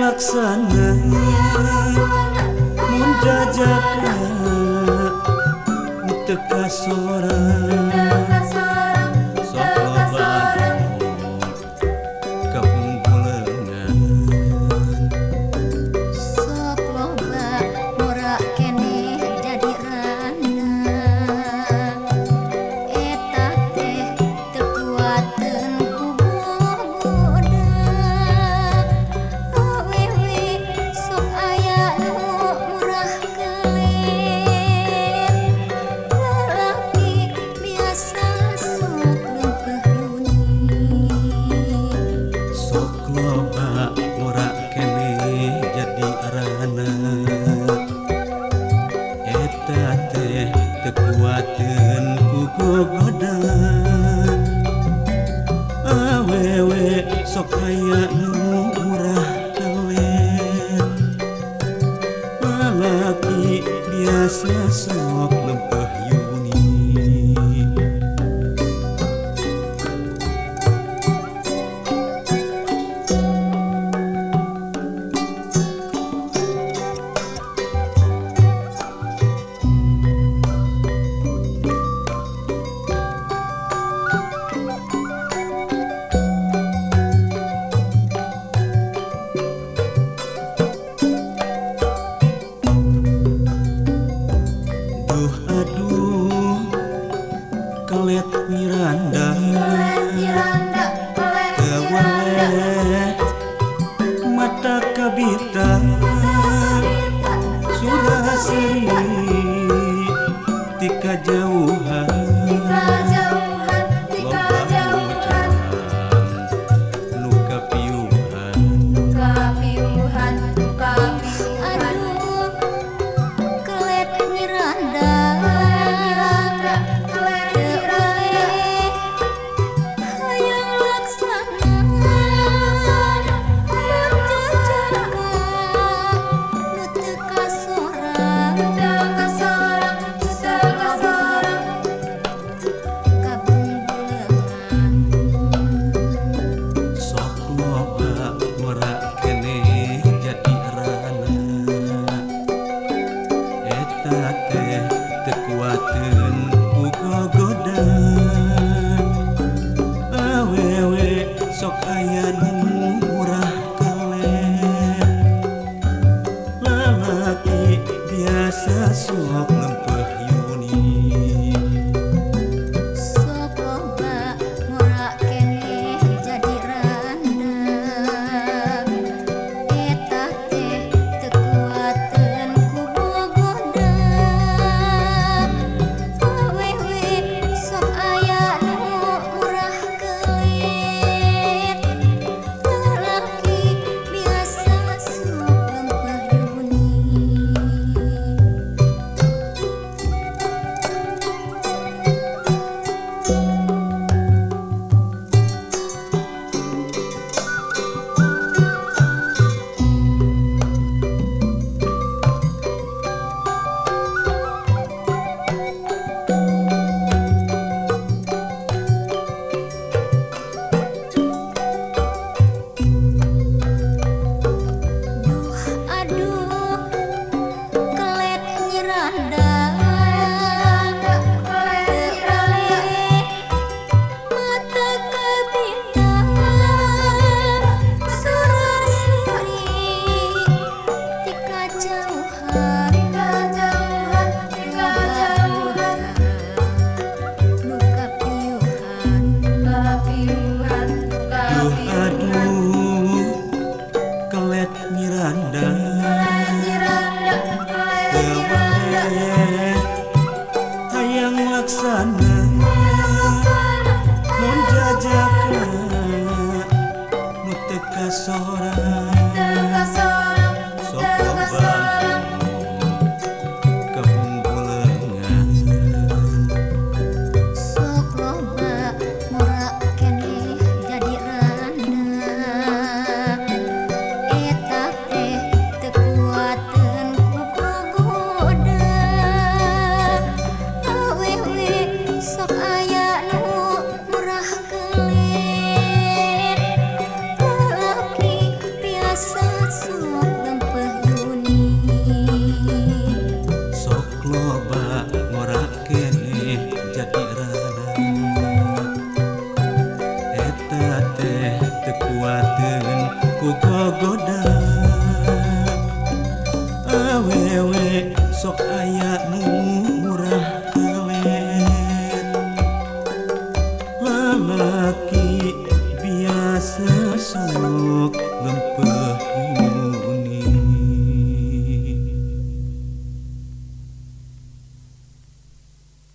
laksana mun jajaka teka sorang sok loba kapungkuleungan sok loba mora keneh jadi randa eta teh teu kuateun ku bogoda awewe sok aya nu murah keler lalaki biasa sok leumpeuh yuni sok loba ora keneh jadi arana eta teh teu kuateun ku gogoda awewe sok aya nu murah keler lalaki biasa sok leumpeuh yuni Aduh kelet Miranda kewae mata kabita sudah seri ti kajauhan loba ucapan nu kapiuhan aduh kelet Miranda hayang laksana jajaka nu teu kasorang kabungkuleungan sok loba ora keneh jadi rana eta teh teu kuateun ku gogoda awewe sok aya nu murah keler lalaki biasa sok leumpeuh yuni sok loba mora keneh jadi randa eta teh teu kuateun ku bogoda awewe sok aya nu murah kelet sorang teka sorang sok teka sorang kebungkulengan sok loba murah keneh jadi randa eta teh teu kuateun ku gogoda awewe sok aya nu murah kelet lalaki biasa sok lempeh yuni sok loba ngorak keneh jadi rana eta teh teu kuateun ku gogoda awewe sok aya nu murah kelet lalaki biasa sok